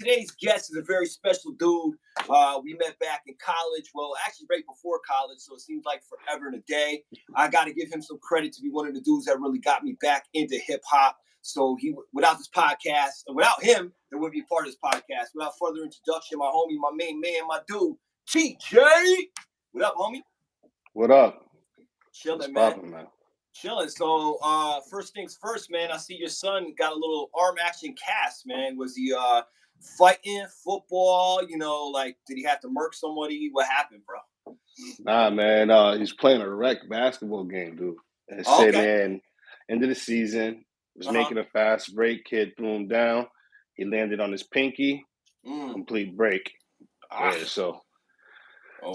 Today's guest is a very special dude. We met back in college. Well, actually, right before college, so it seems like forever and a day. I got to give him some credit to be one of the dudes that really got me back into hip hop. So without this podcast, without him, there wouldn't be part of this podcast. Without further introduction, my homie, my main man, my dude, TJ. What up, homie? What up? Chilling, man. Chilling. So, first things first, man. I see your son got a little arm action cast, man. Was he fighting football? Did he have to murk somebody? What happened, bro? Nah, man. He's playing a rec basketball game, dude. And said, man, end of the season, was making a fast break. Kid threw him down. He landed on his pinky. Complete break. Yeah, so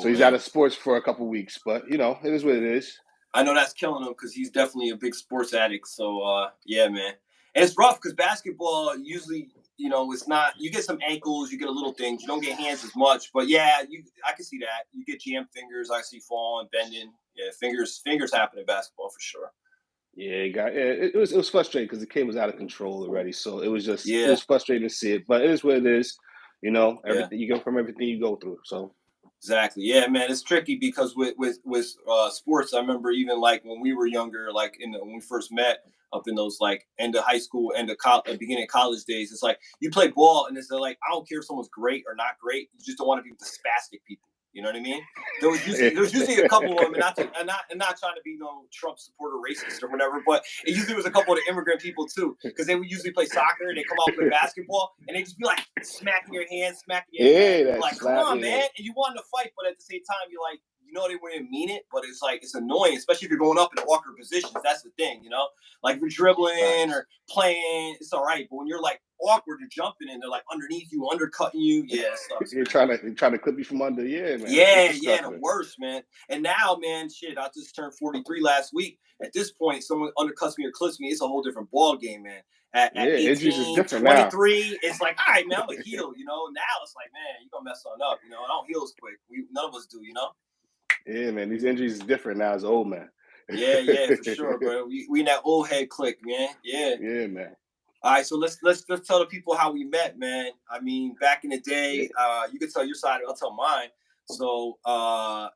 he's out of sports for a couple weeks, but it is what it is. I know that's killing him because he's definitely a big sports addict. So, yeah, man. And it's rough because basketball usually, it's not. You get some ankles, you get a little things. You don't get hands as much. But, yeah, I can see that. You get jammed fingers. I see falling, bending. Yeah, fingers happen in basketball for sure. Yeah, it was frustrating because the kid was out of control already. So it was it was frustrating to see it. But it is what it is. Everything you go from everything you go through. So. Exactly. Yeah, man. It's tricky because with sports, I remember even like when we were younger, like when we first met up in those like end of high school, beginning of college days, it's like you play ball and it's like, I don't care if someone's great or not great. You just don't want to be with the spastic people. You know what I mean? There was usually a couple of them, and not trying to be no Trump supporter racist or whatever, but it usually was a couple of the immigrant people too, because they would usually play soccer and they come out and play basketball and they just be like smacking your hand, You're like, come on, man, and you want to fight, but at the same time, you're like, they wouldn't mean it, but it's like it's annoying, especially if you're going up in awkward positions. That's the thing, like if you're dribbling or playing, it's all right, but when you're like awkward, you're jumping and they're like underneath you, undercutting you. Yeah, that sucks. You're trying to clip you from under. Yeah, man. Yeah, the worst, man. And now, man, shit, I just turned 43 last week. At this point, someone undercuts me or clips me, it's a whole different ball game, man. At 18, 23, now. It's like, all right, man, I'm a heel, Now it's like, man, you're going to mess on up, I don't heal as quick. None of us do, Yeah, man, these injuries is different now as old man. Yeah, for sure, bro. We in that old head clique, man. Yeah. Yeah, man. All right, so let's tell the people how we met, man. I mean, back in the day, you can tell your side, I'll tell mine. So I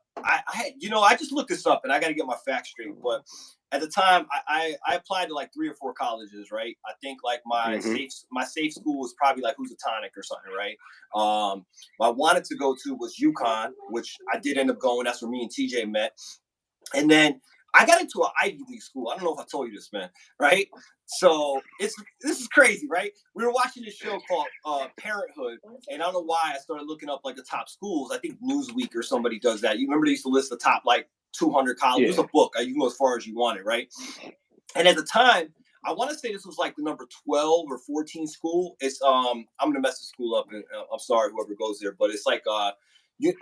just looked this up and I got to get my facts straight. But at the time, I applied to like 3 or 4 colleges, right? I think like my safe school was probably like Housatonic or something, right? What I wanted to go to was UConn, which I did end up going. That's where me and TJ met. And then I got into an Ivy League school. I don't know if I told you this, man, right? So this is crazy, right? We were watching this show called Parenthood, and I don't know why I started looking up like the top schools. I think Newsweek or somebody does that. You remember they used to list the top like 200 colleges. It was a book. You can go as far as you wanted, right? And at the time, I want to say this was like the number 12 or 14 school. It's I'm gonna mess the school up, and I'm sorry whoever goes there, but it's like I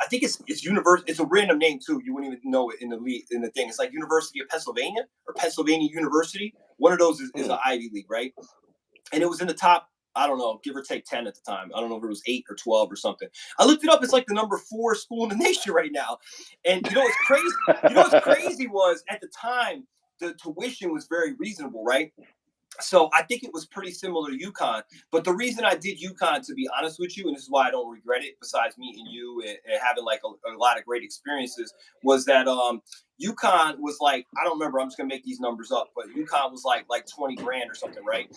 think it's university. It's a random name too. You wouldn't even know it in the thing. It's like University of Pennsylvania or Pennsylvania University. One of those is an Ivy League, right? And it was in the top, I don't know, give or take 10 at the time. I don't know if it was 8 or 12 or something. I looked it up. It's like the number 4 school in the nation right now. And what's crazy? What's crazy was at the time the tuition was very reasonable, right? So I think it was pretty similar to UConn. But the reason I did UConn, to be honest with you, and this is why I don't regret it, besides meeting you and having like a lot of great experiences, was that UConn was like, I don't remember, I'm just going to make these numbers up, but UConn was like 20 grand or something, right?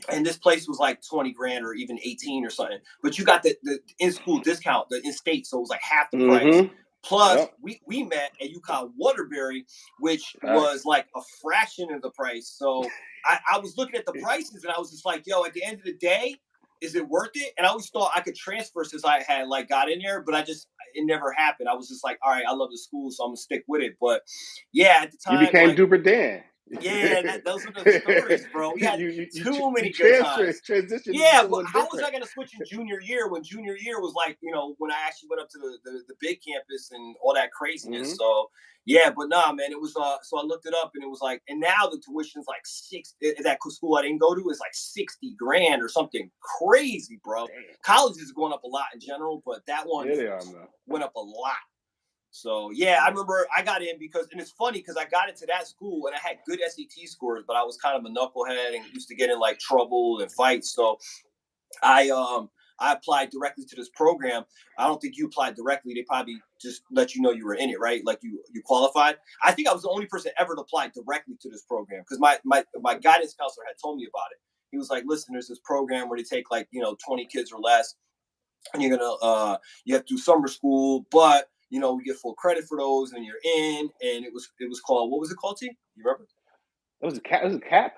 And this place was like 20 grand or even 18 or something. But you got the in-school discount, the in-state, so it was like half the price. Plus, we met at UConn Waterbury, which was like a fraction of the price. So I was looking at the prices and I was just like, yo, at the end of the day, is it worth it? And I always thought I could transfer since I had like got in there, but it never happened. I was just like, all right, I love the school, so I'm gonna stick with it. But yeah, at the time, you became Duper Dan. Yeah, those are the stories, bro. We had too many good times. Yeah, but how was I going to switch in junior year when junior year was like, when I actually went up to the big campus and all that craziness. So, yeah, but nah, man, it was, so I looked it up and it was like, and now the tuition's like that school I didn't go to is like 60 grand or something crazy, bro. Colleges is going up a lot in general, but that one went up a lot. So, yeah, I remember I got in because, and it's funny because I got into that school and I had good SAT scores, but I was kind of a knucklehead and used to get in like trouble and fights. So I I applied directly to this program. I don't think you applied directly. They probably just let you know you were in it, right? Like you qualified. I think I was the only person ever to apply directly to this program because my guidance counselor had told me about it. He was like, listen, there's this program where they take like, 20 kids or less, and you're gonna you have to do summer school, but we get full credit for those, and you're in. And it was called, what was it called? T? You remember? It was a cap. It was a cap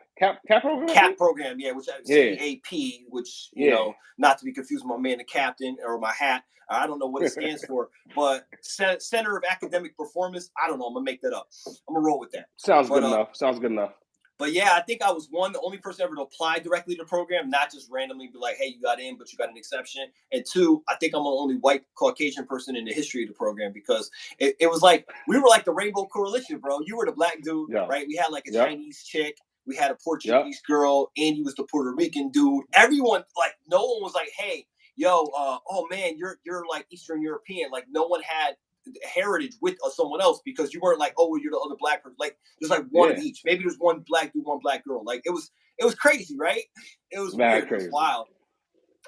program, I CAP think. program, yeah, which Yeah, CAP, which yeah. not to be confused with my man, the captain, or my hat. I don't know what it stands for, but Center of Academic Performance. I don't know. I'm gonna make that up. I'm gonna roll with that. Sounds But good enough. Sounds good enough. but yeah, I think I was the only person ever to apply directly to the program, not just randomly be like, hey, you got in, but you got an exception. And two, I think I'm the only white Caucasian person in the history of the program because it was like we were like the Rainbow Coalition, bro. You were the black dude, Yeah. right? We had like a Yep. Chinese chick. We had a Yep. Portuguese girl. Andy was the Puerto Rican dude. Everyone, like, no one was like, hey, yo, oh man, you're like Eastern European. Like, no one had heritage with someone else because you weren't like, oh, well, you're the other black person. Like, there's like one of Yeah. each. Maybe there's one black dude, one black girl. Like, it was crazy, right? It was Mad weird. It crazy. was wild.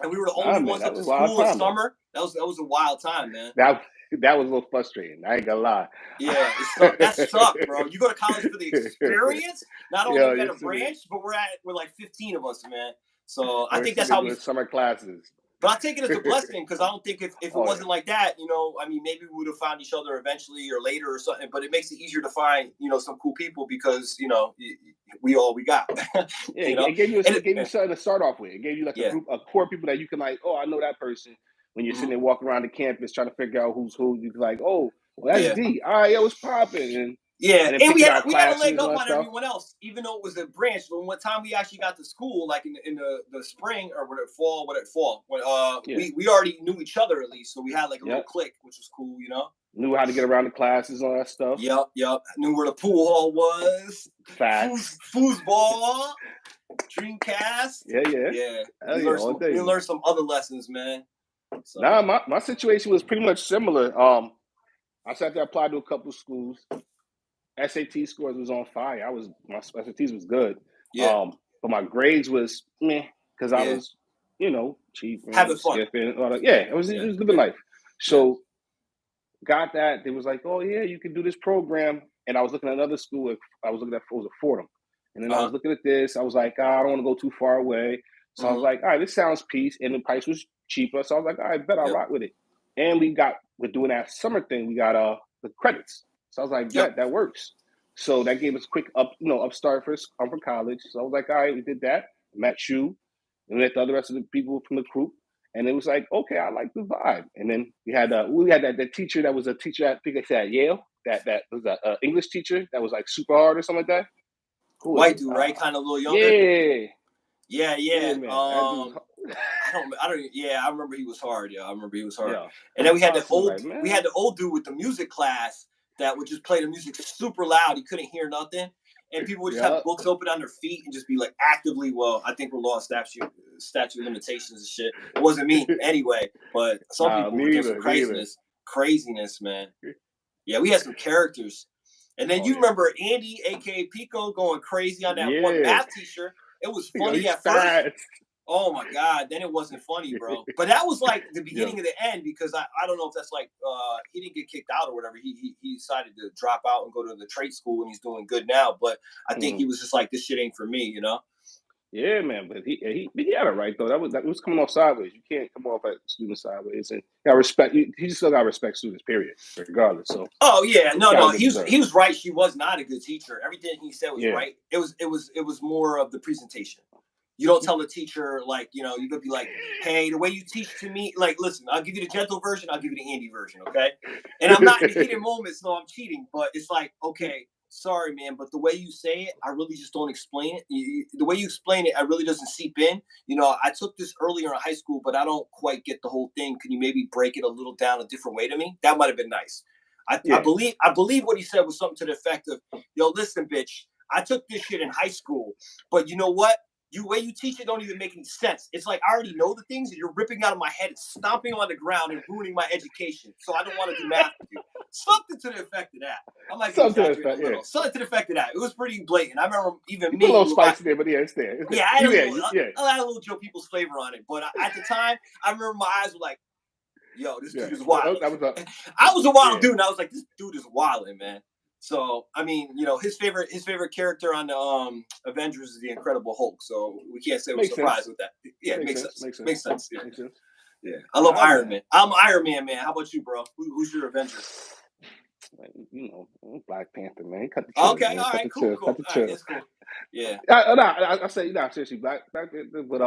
And we were the Nah, only man, ones that up to was a wild school in time, though. summer. That was a wild time, man. That was a little frustrating. I ain't gonna lie. Yeah, that sucked, bro. You go to college for the experience. Not only Yo, we had you're a branch, but we're like 15 of us, man. So I we're think that's sitting how we. doing summer classes. But I take it as a blessing because I don't think if it Oh, wasn't yeah. like that, I mean, maybe we would have found each other eventually or later or something. But it makes it easier to find, some cool people because we all we got. Yeah, you know, it gave you and it gave you something to start off with. It gave you like yeah, a core of people that you can like, oh, I know that person. When you're hmm sitting there walking around the campus trying to figure out who's who, you can like, oh, well, that's yeah. D. All right, yo, what's popping? Yeah, And then and we picking had out we had a leg classes and up all that on stuff. everyone else, even though it was a branch. But one time we actually got to school, like in the spring or fall, when Yeah. we already knew each other at least, so we had like a little Yep. clique, which was cool. Knew how to get around the classes and all that stuff. Yep. Knew where the pool hall was. Facts. Foosball, Dreamcast. Yeah, yeah. Yeah, Hell yeah, all day. we learned some other lessons, man. So Nah, my situation was pretty much similar. I sat there, applied to a couple schools. SAT scores was on fire. My SATs was good. yeah, But my grades was meh because I yeah, was, cheating, having fun. skipping, all that. Yeah, it was living life. So got that. They was like, oh yeah, you can do this program. And I was looking at another school. I was looking at, it was a Fordham. And then I was looking at this. I was like, I don't want to go too far away. So I was like, all right, this sounds peace. And the price was cheaper. So I was like, all right, bet I'll rock with it. And we're doing that summer thing. We got the credits. So I was like, bet that works. So that gave us a quick upstart for college. So I was like, all right, we did that. Met you, and met the other rest of the people from the group. And it was like, okay, I like the vibe. And then we had that teacher that was a teacher, I think I said at Yale, that was an English teacher that was like super hard or something like that. Who was White it? dude, right? Kind of a little younger. Yeah, man. I don't. Yeah, I remember he was hard. Yeah, I remember he was hard. Yeah. And then we had Like, we had the old dude with the music class that would just play the music super loud. He couldn't hear nothing, and people would just have books open on their feet and just be like actively. Well, I think we're law statute of limitations and shit. It wasn't me anyway, but some people were doing some craziness, man. Yeah, we had some characters, and then you remember Andy, aka Pico, going crazy on that one math teacher. It was funny at first. Oh my God, then it wasn't funny, bro. But that was like the beginning of the end because I don't know if that's like he didn't get kicked out or whatever. He decided to drop out and go to the trade school and he's doing good now. But I think he was just like, this shit ain't for me. Yeah, man, but he had it right though. That was coming off sideways. You can't come off at students sideways, and respect. He still got to respect students, period, regardless. So. Oh yeah, no, he was right. She was not a good teacher. Everything he said was right. It was more of the presentation. You don't tell the teacher like you could be like, hey, the way you teach to me, like, listen, I'll give you the gentle version, I'll give you the Andy version, okay? And I'm not in the heated moments, so I'm cheating, but it's like, okay. Sorry, man, but the way you say it, I really just don't explain it. The way you explain it, it really doesn't seep in. I took this earlier in high school, but I don't quite get the whole thing. Can you maybe break it a little down a different way to me? That might have been nice. I believe what he said was something to the effect of, yo, listen, bitch, I took this shit in high school, but you know what? The way you teach it don't even make any sense. It's like I already know the things and you're ripping out of my head, stomping on the ground and ruining my education. So I don't want to do math with you. Something to the effect of that. I might be Something to the exaggerating effect, a little. yeah. Something to the effect of that. It was pretty blatant. I remember even You me. put a little spice in there, but yeah, it's there. Yeah, I had I a little Joe People's flavor on it. But at the time, I remember my eyes were like, yo, this dude is wild. I was a wild dude, and I was like, this dude is wilding, man. So I mean, his favorite character on the Avengers is the Incredible Hulk. So we can't say we're surprised with that. Yeah, it makes sense. Makes sense. Yeah. Makes sense. Yeah. I love Iron Man. I'm Iron Man, man. How about you, bro? Who's your Avenger? Black Panther, man. Cut the chill. Okay, man. all right, cool. All right, that's cool. Yeah. I say seriously, Black Panther, but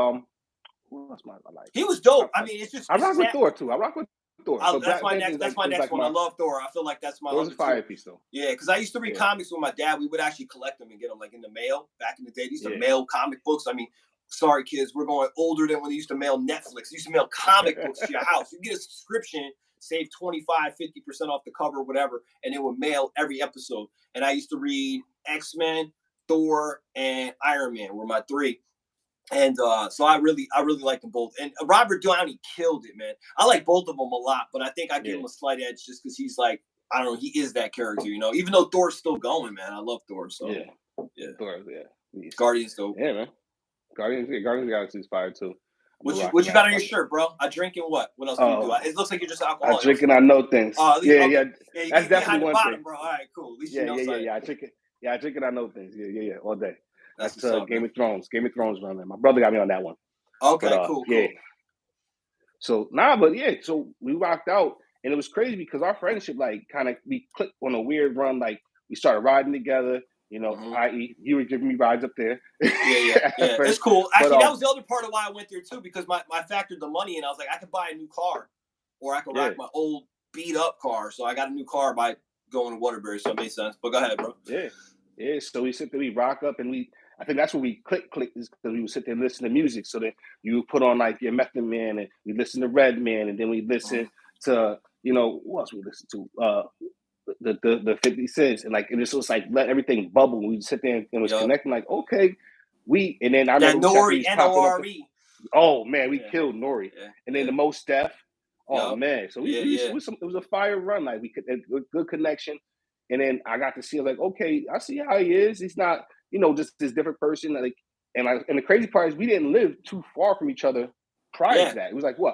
who else I like? He was dope. I mean, it's just I rock with Thor too. I rock with Thor. So that's my next one. I love Thor. I feel like that's my Thor's a fire piece though. Yeah, because I used to read comics with my dad. We would actually collect them and get them like in the mail back in the day. They used to mail comic books. I mean, sorry kids, we're going older than when they used to mail Netflix. They used to mail comic books to your house. You get a subscription, save 25, 50% off the cover, whatever, and it would mail every episode. And I used to read X-Men, Thor, and Iron Man were my three. And so I really like them both. And Robert Downey killed it, man. I like both of them a lot, but I think I give him a slight edge just because he's like, I don't know, he is that character, Even though Thor's still going, man. I love Thor. So yeah. Thor, Guardians though. Yeah, man. Guardians of the Galaxy is fire too. What you got on your shirt, bro? I drink and what? What else do you do? It looks like you're just alcoholic. I drink and I know things. Yeah. That's definitely one bottom, thing, bro. All right, cool. At least yeah. I drink it. Yeah, I drink and I know things. Yeah, all day. That's Game of Thrones. Game of Thrones, man. My brother got me on that one. Okay, cool. Yeah. So so we rocked out, and it was crazy because our friendship, like, kind of we clicked on a weird run. Like, we started riding together. I.e., you were giving me rides up there. Yeah. It's cool. Actually, that was the other part of why I went there too, because I factored the money in. I was like, I could buy a new car, or I could rock my old beat up car. So I got a new car by going to Waterbury. So it made sense. But go ahead, bro. Yeah. So we sit there, we rock up, and I think that's when we click is because we would sit there and listen to music. So then you put on like your Method Man, and we listen to Redman, and then we listen to who else we listen to the 50 Cents, and like it just was like let everything bubble. We sit there and it was connecting like okay, and then I remember Nori, N-O-R-E. Oh man, we killed Nori, and then the Most Def. Oh man, so it was a fire run. Like we could good connection. And then I got to see, like, okay, I see how he is. He's not, just this different person. Like, and the crazy part is we didn't live too far from each other prior to that. It was like what,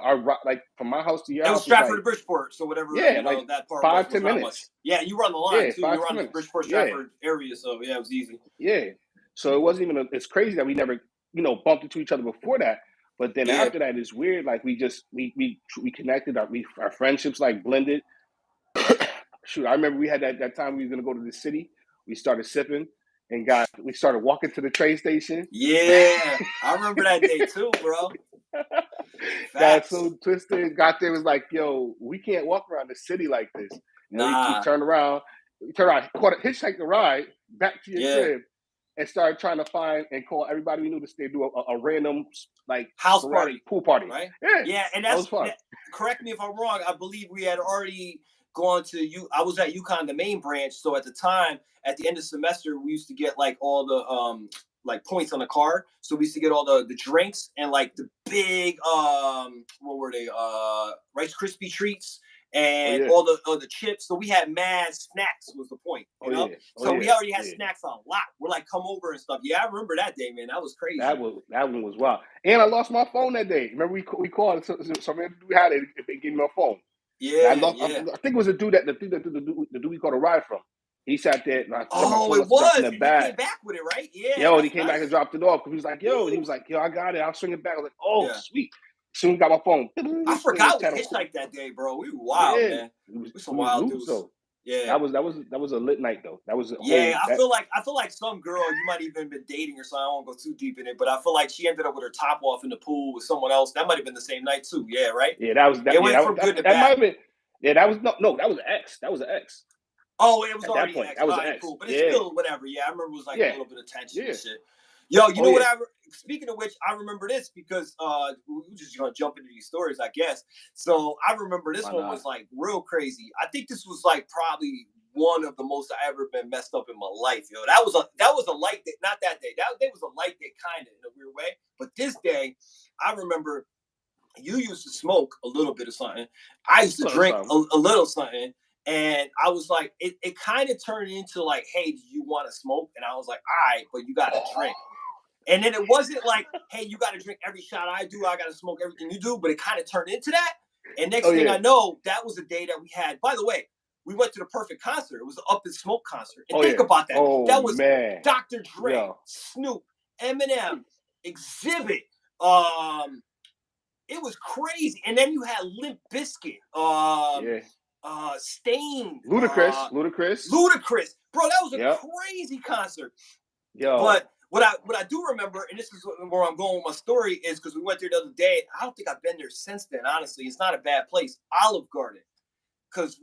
from my house to your house. It was Stratford to Bridgeport, so whatever. Like that part 5-10 minutes. Much. Yeah, you were on the line too. You were on the Bridgeport Stratford area, so yeah, it was easy. Yeah, so it wasn't even. It's crazy that we never, bumped into each other before that. But then after that, it's weird. Like we connected. Our friendships like blended. Shoot, I remember we had that time we was gonna go to the city. We started sipping and we started walking to the train station. Yeah, I remember that day too, bro. Got so twisted. Got there, was like, yo, we can't walk around the city like this. And we turned around, caught a hitchhiker ride back to your crib, and started trying to find and call everybody we knew to stay do a random like house party, pool party, right? Yeah, and that was fun. Correct me if I'm wrong. I believe we had already gone to I was at UConn, the main branch. So at the time, at the end of the semester, we used to get like all the like points on the card. So we used to get all the drinks and like the big what were they? Rice Krispie treats and all the chips. So we had mad snacks was the point. You know? So we already had snacks on lock. We're like, come over and stuff. Yeah, I remember that day, man. That was crazy. That one was wild. And I lost my phone that day. Remember we called, so we had it if they gave me my phone. Yeah, I think it was the dude we caught a ride from. He sat there. And it was. He came back with it, right? Yeah. He came back and dropped it off. He was like, and he was like, I got it. I'll swing it back. I was like, sweet. Soon got my phone. I forgot we hitchhiked that day, bro. We were wild, man. We some wild dudes. Yeah, that was a lit night though. That was I feel like some girl you might even been dating or something. I won't go too deep in it, but I feel like she ended up with her top off in the pool with someone else. That might have been the same night too. Yeah, right. Yeah, that was. It went from good to bad. That might have been. Yeah, that was no. That was an ex. That was an ex. Oh, it was at already that point. X. That was an X. Cool, but it's still whatever. Yeah, I remember it was like a little bit of tension and shit. Yo, you know what? Speaking of which, I remember this because we're just gonna jump into these stories, I guess. So I remember this one was like real crazy. I think this was like probably one of the most I ever been messed up in my life. Yo, that was a light day. Not that day. That day was a light day, kind of in a weird way. But this day, I remember you used to smoke a little bit of something. I used to drink a little something. And I was like, it kind of turned into like, hey, do you want to smoke? And I was like, all right, but you got to drink. And then it wasn't like, hey, you got to drink every shot I do. I got to smoke everything you do. But it kind of turned into that. And next thing I know, that was the day that we had. By the way, we went to the Perfect concert. It was an Up in Smoke concert. And think about that. That was Dr. Dre, Snoop, Eminem, Exhibit. It was crazy. And then you had Limp Bizkit, Stain, Ludacris. Bro, that was a crazy concert. But what I do remember, and this is where I'm going with my story, is because we went there the other day. I don't think I've been there since then. Honestly, it's not a bad place. Olive Garden, because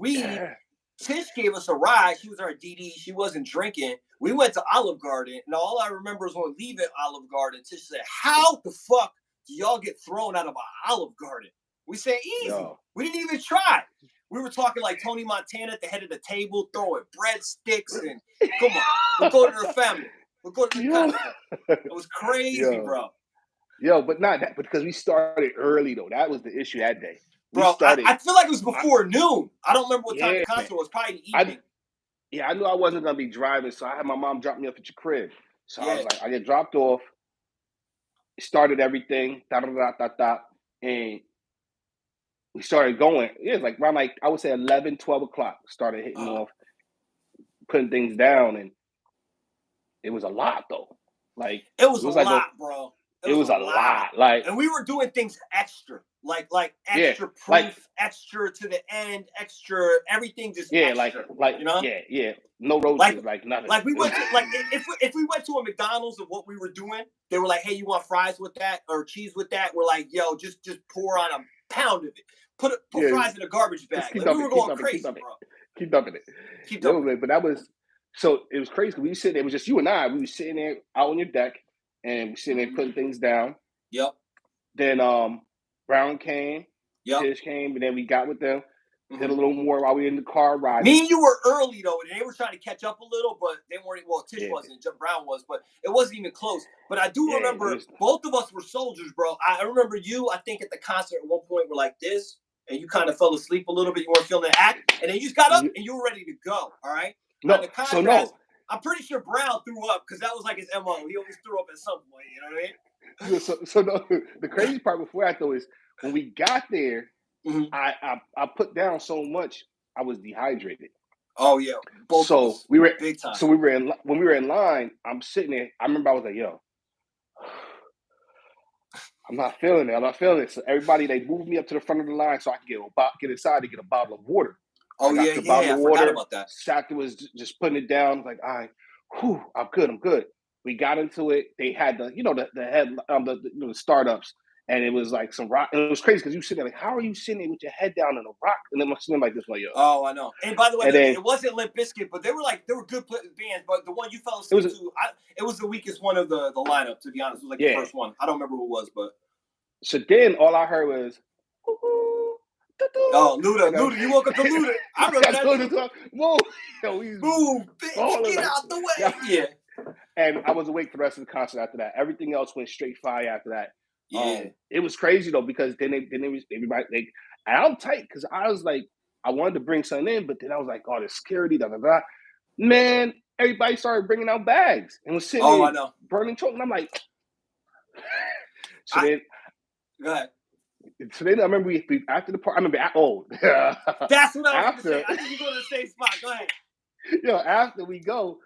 Tish gave us a ride. She was our DD. She wasn't drinking. We went to Olive Garden, and all I remember is when we leave at Olive Garden, Tish said, "How the fuck do y'all get thrown out of an Olive Garden?" We said, "Easy. We didn't even try." We were talking like Tony Montana at the head of the table, throwing breadsticks, and come on, we'll go to the family. We'll go to the concert. It was crazy, bro. But not that, because we started early though. That was the issue that day. Bro, I feel like it was before noon. I don't remember what time the concert was. Probably the evening. I knew I wasn't gonna be driving, so I had my mom drop me off at your crib. So I was like, I get dropped off. Started everything, and we started going. It was like around I would say 11, 12 o'clock. Started hitting off, putting things down, and it was a lot though. Like it was a lot, bro. It was a lot. Like, and we were doing things extra, like extra proof, extra to the end, extra everything, just extra, like you know, no roaches, like nothing. Like we went to if we went to a McDonald's of what we were doing, they were like, hey, you want fries with that or cheese with that? We're like, yo, just pour on a pound of it. Put fries in a garbage bag. Like, we were going crazy, bro. Keep dumping it. But that was so it was crazy. We were sitting there. It was just you and I. We were sitting there out on your deck, and we sitting there putting things down. Yep. Then Brown came. Tish came, and then we got with them. Did a little more while we were in the car riding. Me and you were early though, and they were trying to catch up a little, but they weren't. Well, Tish wasn't, Brown was, but it wasn't even close. But I do remember both of us were soldiers, bro. I remember you. I think at the concert at one point were like this, and you kind of fell asleep a little bit. You weren't feeling the act, and then you just got up and you were ready to go. All right. No, contrast, I'm pretty sure Brown threw up because that was like his MO. He always threw up at some point. You know what I mean? So the crazy part before that though is when we got there, I put down so much I was dehydrated. Oh yeah, both of us. We were big time. So we were when we were in line. I'm sitting there. I remember I was like, yo, I'm not feeling it. So everybody, they moved me up to the front of the line so I could get inside to get a bottle of water. Oh yeah, I forgot about that. Sat there was just putting it down. Like, all right, I'm good. We got into it. They had the head the startups, and it was like some rock. And it was crazy because you sitting there like, how are you sitting there with your head down in a rock? And then I'm sitting like this, like, yo. Oh, I know. And by the way, it wasn't Limp Bizkit, but they were good bands. But the one you fell asleep to, it was the weakest one of the lineup. To be honest, it was like the first one. I don't remember who it was, but. So then all I heard was. Oh, Luda, you woke up to Luda. I remember that. Move, bitch, get out the way. Yeah. And I was awake for the rest of the concert after that. Everything else went straight fire after that. Yeah. It was crazy though because then everybody I'm tight because I was like I wanted to bring something in, but then I was like, oh, the security, Man, everybody started bringing out bags and was sitting there I know. burning choke, and I'm like, go ahead. So then I remember we after the party. I remember That's what I was going to say. I think you go to the same spot. Go ahead. Yo, after we go,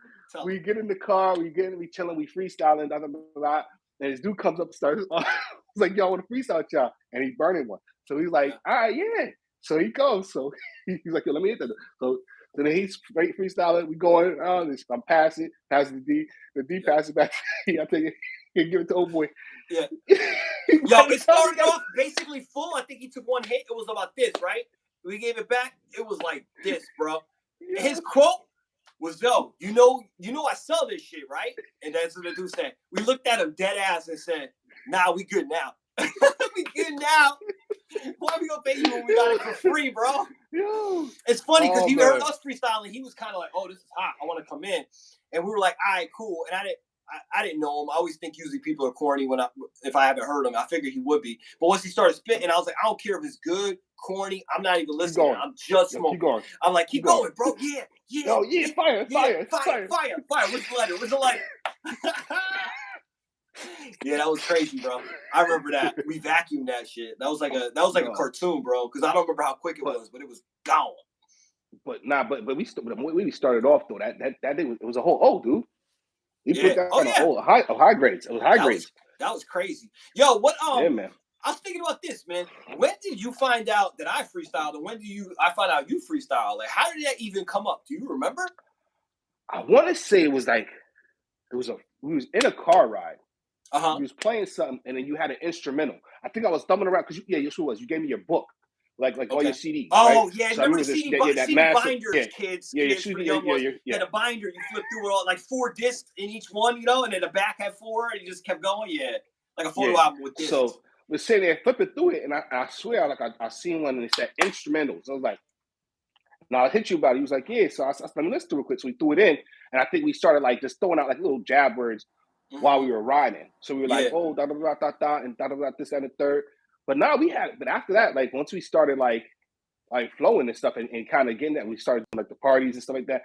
we get in the car, we chilling, we freestyling, blah, blah, blah, and this dude comes up and starts. He's like, "Yo, I want to freestyle with y'all," and he's burning one. So he's like, "All right, yeah." So he goes. So he's like, "Yo, let me hit that." So then he's straight freestyling. We going. I'm passing the D. The D passes back. I take it. He give it to old boy. Yeah. Yo, it started off basically full. I think he took one hit. It was about this, right? We gave it back. It was like this, bro. Yeah. His quote was, "Yo, you know, I sell this shit, right?" And that's what the dude said. We looked at him dead ass and said, "Nah, we good now. We good now. Why are we gonna pay you when we got it for free, bro?" Yo. It's funny because he heard us freestyling. He was kind of like, "Oh, this is hot. I want to come in," and we were like, "All right, cool." And I didn't know him. I always think usually people are corny if I haven't heard him. I figured he would be. But once he started spitting, I was like, I don't care if it's good, corny. I'm not even listening. I'm just smoking. Keep going. I'm like, keep going, bro. Yeah. Yo, yeah, fire. Where's the lighter? Yeah, that was crazy, bro. I remember that. We vacuumed that shit. That was like a cartoon, bro. Because I don't remember how quick it was, but it was gone. But we started off though. That thing was a whole dude. He put that on a whole high grades. It was high grades. That was crazy. Yo, what Yeah, man. I was thinking about this, man. When did you find out that I freestyled, and when did I find out you freestyle? Like, how did that even come up? Do you remember? I want to say it was like we was in a car ride. You was playing something, and then you had an instrumental. I think I was thumbing around because you gave me your book, like all your CDs. Oh right? yeah, so remember the CD binders, kids for young ones. Yeah, the binder, you flip through it all, like 4 discs in each one, you know, and then the back had 4, and you just kept going. Yeah, like a photo album with discs. So we're sitting there flipping through it, and I swear, like I seen one and it said instrumentals. I was like, "No, I hit you about it." He was like, "Yeah." So I said, "Let me listen to it real quick." So we threw it in, and I think we started like just throwing out like little jab words while we were riding. So we were like, "Oh, da da da da da," and da da da this and the third. But now but after that, like once we started like flowing and stuff and kind of getting that, we started doing, like the parties and stuff like that.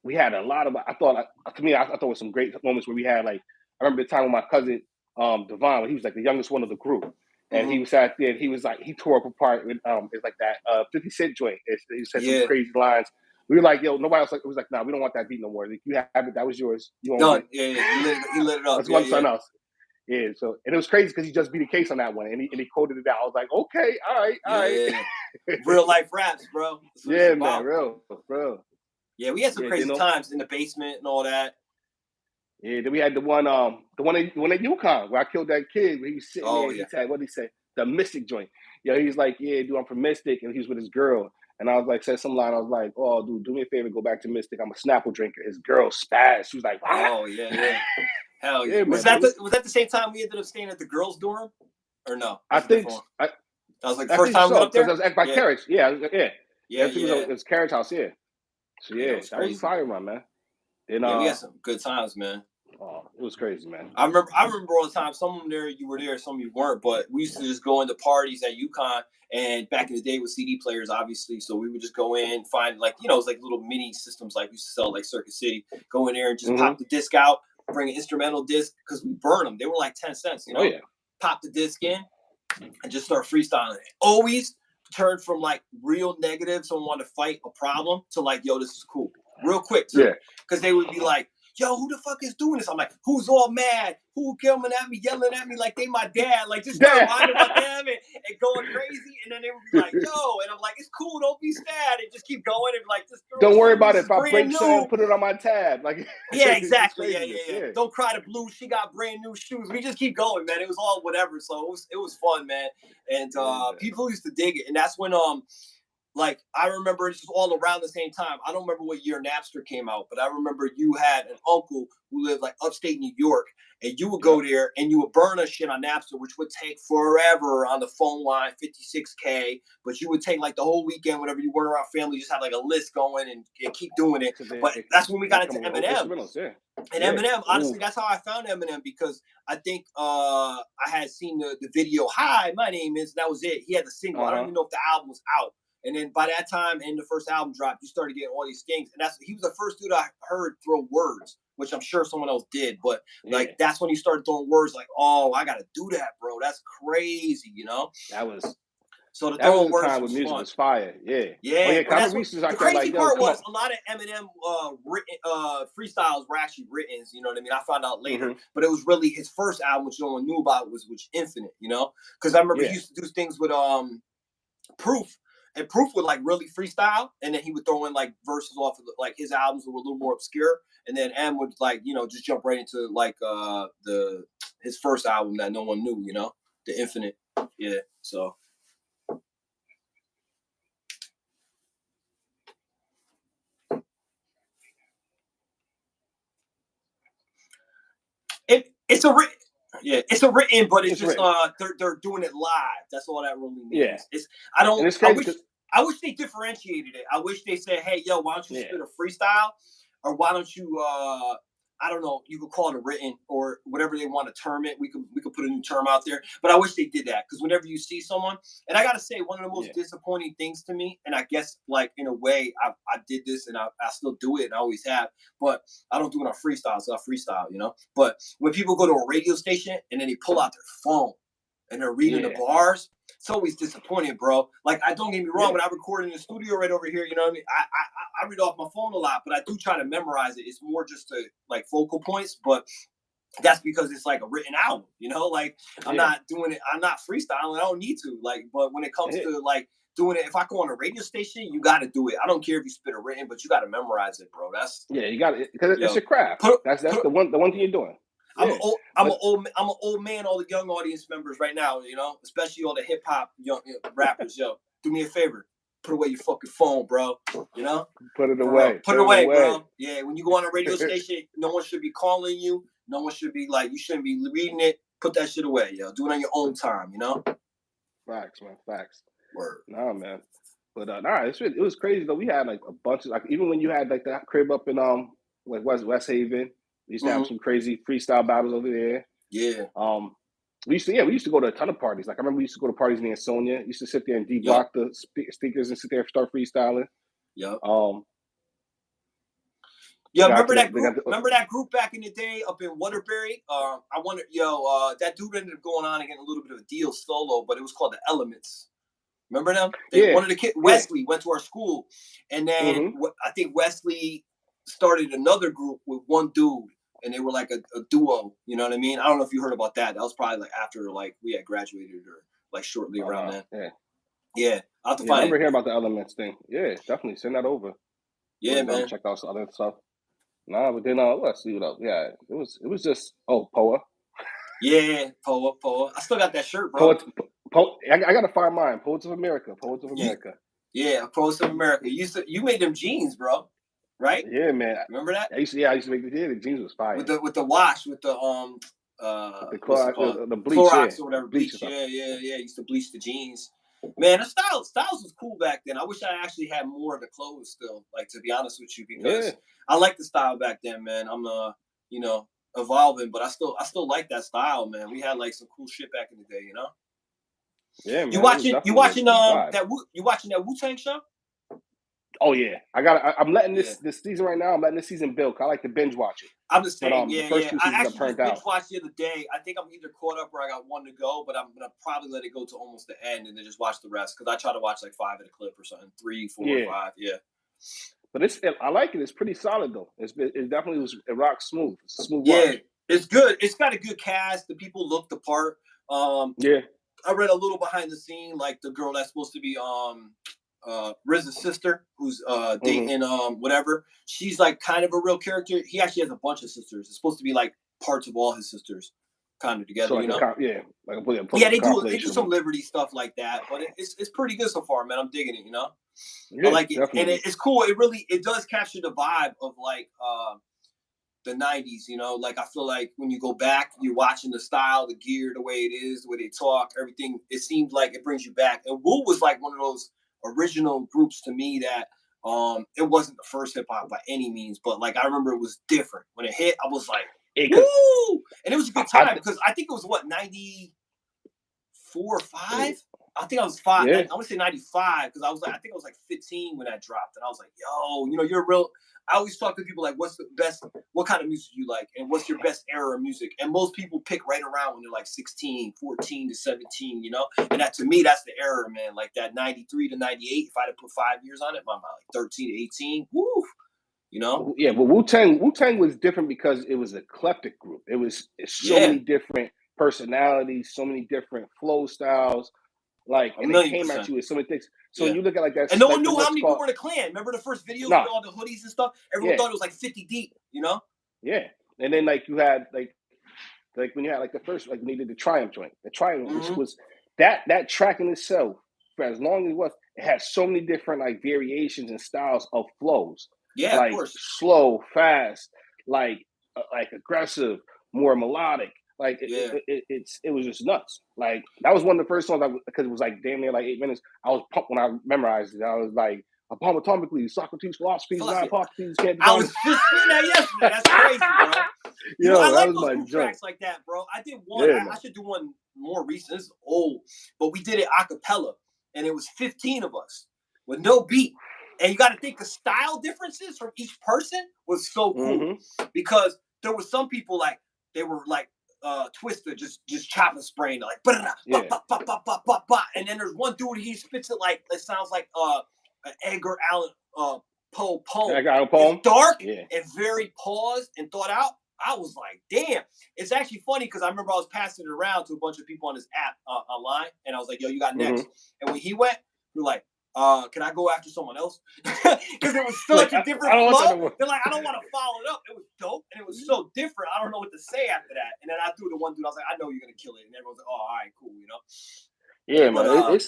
We had a lot of. I thought it was some great moments where we had like. I remember the time with my cousin Devon, when he was like the youngest one of the group, and he was out there. And he was like he tore up apart with it's like that 50 Cent joint. He said some crazy lines. We were like, yo, nobody else it was like, nah, we don't want that beat no more. Like, you have it, that was yours. You done. Yeah. He lit it up. Let's want something else. Yeah, so and it was crazy because he just beat a case on that one, and he quoted it out. I was like, okay, all right. Real life raps, bro. Yeah, man, real. Yeah, we had some crazy times in the basement and all that. Yeah, then we had the one at UConn where I killed that kid. Where he was sitting there. Yeah. He said, what did he say? The Mystic joint. Yeah, he's like, yeah, dude, I'm from Mystic, and he was with his girl. And I was like, said some line. I was like, oh, dude, do me a favor, go back to Mystic. I'm a Snapple drinker. His girl spazzed. She was like, what? Oh yeah. Hell yeah. Was that the same time we ended up staying at the girls' dorm, or no? I think that was like the first time we went up there. Because I was by Carriage. Yeah. It was Carriage House. Yeah. So that was fire, man. And, we had some good times, man. Oh, it was crazy, man. I remember all the time. Some of them there, you were there, some of you weren't. But we used to just go into parties at UConn, and back in the day with CD players, obviously. So we would just go in, find it was like little mini systems, like we used to sell like Circuit City. Go in there and just pop the disc out, bring an instrumental disc because we burn them. They were like 10 cents, you know. Oh yeah. Pop the disc in and just start freestyling. Always turned from like real negative, someone wanted to fight a problem, to like, yo, this is cool, real quick too. Because they would be like, yo, who the fuck is doing this? I'm like, who's all mad? Who coming at me, yelling at me like they my dad? Like, just start reminding about them and going crazy. And then they would be like, yo. And I'm like, it's cool. Don't be sad. And just keep going. And like, just don't worry about it. If I break something, put it on my tab. Like, yeah, exactly. Yeah. Don't cry to Blue. She got brand new shoes. We just keep going, man. It was all whatever. So it was fun, man. And people used to dig it. And that's when like, I remember this was all around the same time. I don't remember what year Napster came out, but I remember you had an uncle who lived like upstate New York, and you would go there and you would burn a shit on Napster, which would take forever on the phone line, 56K. But you would take like the whole weekend, whenever you weren't around family, just have like a list going and keep doing it. But that's when we got into Eminem. And Eminem, honestly, that's how I found Eminem, because I think I had seen the video, Hi, my name is, that was it. He had the single. I don't even know if the album was out. And then by that time, and the first album dropped, you started getting all these things. And he was the first dude I heard throw words, which I'm sure someone else did. But like, that's when he started throwing words like, oh, I got to do that, bro. That's crazy, you know? That was so the throwing words time when music fun. Was fire. Yeah. The crazy part was a lot of Eminem freestyles were actually written, you know what I mean? I found out later. But it was really his first album, which no one knew about, was Infinite, you know? Because I remember he used to do things with Proof. And Proof would like really freestyle, and then he would throw in like verses off of like his albums that were a little more obscure, and then M would like, you know, just jump right into like his first album that no one knew, you know, the Infinite. Yeah, so it's a written, but it's just they're doing it live. That's all that really means. Yeah. I wish they differentiated it. I wish they said, hey, yo, why don't you spit a freestyle? Or why don't you I don't know, you could call it a written or whatever they want to term it. We could put a new term out there. But I wish they did that, because whenever you see someone, and I gotta say, one of the most disappointing things to me, and I guess like in a way I did this and I still do it and I always have, but I don't do it on freestyle, so I freestyle, you know. But when people go to a radio station and then they pull out their phone and they're reading the bars, it's always disappointing, bro. Like, I don't get me wrong, when I record in the studio right over here, you know what I mean? I read off my phone a lot, but I do try to memorize it. It's more just to like focal points, but that's because it's like a written album, you know? Like, I'm not doing it, I'm not freestyling, I don't need to. Like, but when it comes to like doing it, if I go on a radio station, you got to do it. I don't care if you spit a written, but you got to memorize it, bro. That's you got it, because it's your craft. That's the one thing you're doing. I'm an old man. All the young audience members right now, you know, especially all the hip hop young rappers. Yo, do me a favor, put away your fucking phone, bro. You know, put it away. Put it away, bro. Yeah, when you go on a radio station, no one should be calling you. No one should be like, you shouldn't be reading it. Put that shit away, yo. Do it on your own time, you know. Facts, man. Facts. Word. Nah, man. But it was crazy though. We had like a bunch of, like, even when you had like that crib up in like West Haven, we used to have some crazy freestyle battles over there. Yeah. We used to go to a ton of parties. Like, I remember we used to go to parties near Sonia. Used to sit there and block the speakers and sit there and start freestyling. Yep. Yeah, remember that group back in the day up in Waterbury? I wonder, that dude ended up going on and getting a little bit of a deal solo, but it was called the Elements. Remember them? One of the kids, Wesley, went to our school, and then I think Wesley started another group with one dude, and they were like a duo. You know what I mean? I don't know if you heard about that. That was probably like after like we had graduated or like shortly around then. Yeah. I'll have to find I remember hearing about the Elements thing. Yeah, definitely send that over. Yeah, man. Check out some other stuff. Nah, but then let's see what else. Yeah, it was just Poa. Yeah, Poa. I still got that shirt, bro. I gotta find mine. Poets of America. Yeah, Poets of America. You made them jeans, bro. Right? Yeah, man. Remember that? I used to make the jeans was fire. With the wash, with the bleach, Clorox or whatever. Bleach. Yeah. I used to bleach the jeans. Man, the styles was cool back then. I wish I actually had more of the clothes still, like, to be honest with you, because I like the style back then, man. I'm evolving, but I still like that style, man. We had like some cool shit back in the day, you know? Yeah, man. You watching that Wu-Tang show? Oh yeah, I'm letting this season right now. I'm letting this season build. I like to binge watch it. I'm the same. The first 2 seasons I actually binge watched the other day. I think I'm either caught up or I got one to go, but I'm gonna probably let it go to almost the end and then just watch the rest, because I try to watch like 5 at a clip or something, 3, 4, 5. Yeah. But I like it. It's pretty solid though. It definitely it rocks smooth. It's a smooth watch. Yeah, it's good. It's got a good cast. The people look the part. I read a little behind the scene, like the girl that's supposed to be RZA's sister, who's dating whatever. She's like kind of a real character. He actually has a bunch of sisters. It's supposed to be like parts of all his sisters kind of together, you know? They do some Liberty stuff like that, but it's pretty good so far, man. I'm digging it, you know? I like it. Definitely. And it's cool. It does capture the vibe of like the 90s, you know? Like, I feel like when you go back, you're watching the style, the gear, the way it is, the way they talk, everything. It seems like it brings you back. And Wu was like one of those original groups to me that it wasn't the first hip hop by any means, but like I remember it was different. When it hit, I was like, woo! And it was a good time, because I think it was 94 or 5. I think I was 5. I want to say 95, because I think I was like 15 when that dropped, and I was like, yo, you know, you're real. I always talk to people like, what kind of music you like, and what's your best era of music? And most people pick right around when they're like 16, 14 to 17, you know? And that, to me, that's the era, man. Like that 93 to 98, if I had to put 5 years on it, my like 13 to 18, woo, you know? Yeah, but Wu-Tang was different because it was an eclectic group. It's so many different personalities, so many different flow styles. Like, and they came at you with so many things. So when you look at like that, and no one knew how many people were in the clan. Remember the first videos with all the hoodies and stuff? Everyone thought it was like 50 deep, you know? Yeah. And then like you had like when you had like the first, like when they did the Triumph joint. The Triumph, which was that track in itself, for as long as it was, it had so many different like variations and styles of flows. Yeah, like of course. Slow, fast, like aggressive, more melodic. Like it was just nuts. Like that was one of the first songs because it was like damn near like 8 minutes. I was pumped when I memorized it. I was like, Atomically, Socrates' philosophy is not hypotheses, can't be I was just seeing that yesterday. That's crazy, bro. You know, I like those group tracks like that, bro. I did one. Yeah, I should do one more recent. This is old, but we did it a cappella, and it was 15 of us with no beat. And you got to think the style differences from each person was so cool because there were some people like they were like Twister, just chopping spraying like and then there's one dude he spits it like it sounds like an Edgar Allan Poe poem. It's dark and very paused and thought out. I was like, damn. It's actually funny because I remember I was passing it around to a bunch of people on his app online, and I was like, yo, you got next. And when he went, we were like, can I go after someone else? Because it was such a different flow. They're like, I don't want to follow it up. It was dope, and it was so different. I don't know what to say after that. And then I threw the one dude. I was like, I know you're gonna kill it, and everyone's like, oh, all right, cool, you know. Yeah, man.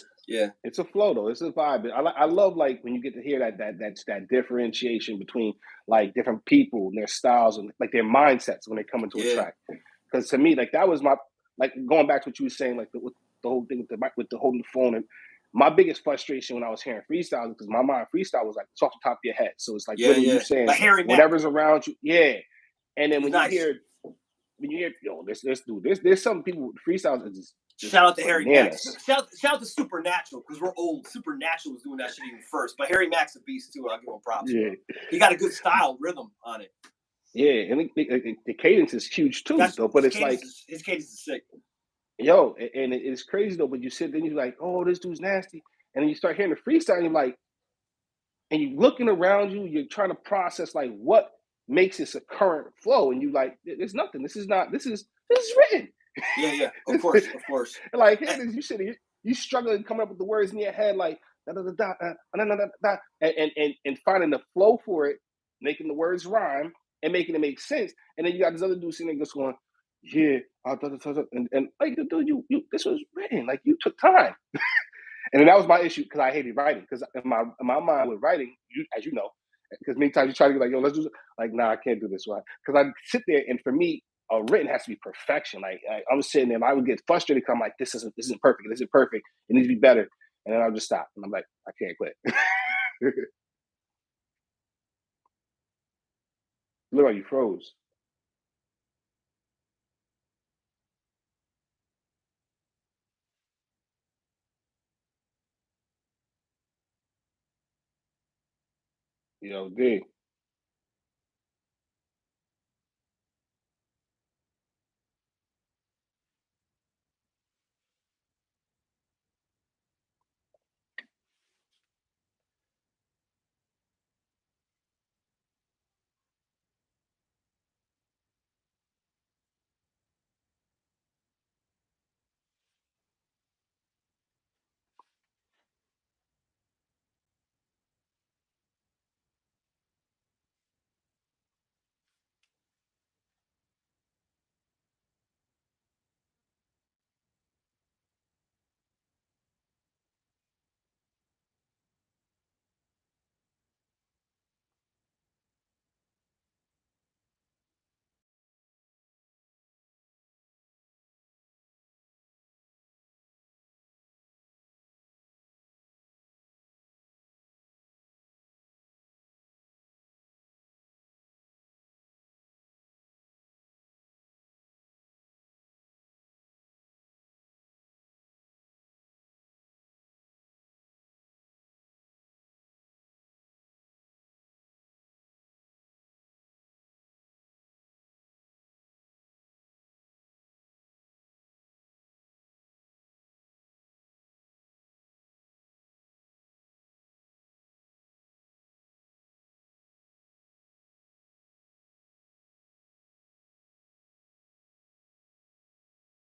It's a flow though. It's a vibe. I love like when you get to hear that differentiation between like different people and their styles and like their mindsets when they come into a track. Because to me, like that was my like going back to what you were saying, like with the whole thing with the holding the phone. And my biggest frustration when I was hearing freestyle because my mind freestyle was like it's off the top of your head. So it's like literally you saying like whatever's around you. Yeah. And then when you hear yo, there's some people freestyles is just shout out to Harry Max. Shout out to Supernatural because we're old. Supernatural was doing that shit even first, but Harry Max a beast too. I'll give him props. Yeah, he got a good style rhythm on it. Yeah, and the cadence is huge too. Though, but it's like his cadence is sick. Yo, and it's crazy though. But you sit there and you're like, oh, this dude's nasty, and then you start hearing the freestyle, and you're like, and you're looking around you, you're trying to process like what makes this a current flow, and you like, there's nothing. This is written. Yeah, of course. Like here it is, you sitting, you struggling coming up with the words in your head, like and finding the flow for it, making the words rhyme and making it make sense. And then you got this other dude sitting there just going, yeah, and like dude, you this was written, like you took time. And then that was my issue because I hated writing because in my mind with writing, as you know, because many times you try to be like, yo, let's do it. Like, nah, I can't do this, right? Because I sit there and for me, written has to be perfection. Like I'm sitting there, and I would get frustrated because I'm like, this isn't perfect. This isn't perfect. It needs to be better. And then I'll just stop. And I'm like, I can't quit. Look like you froze. Yo, D.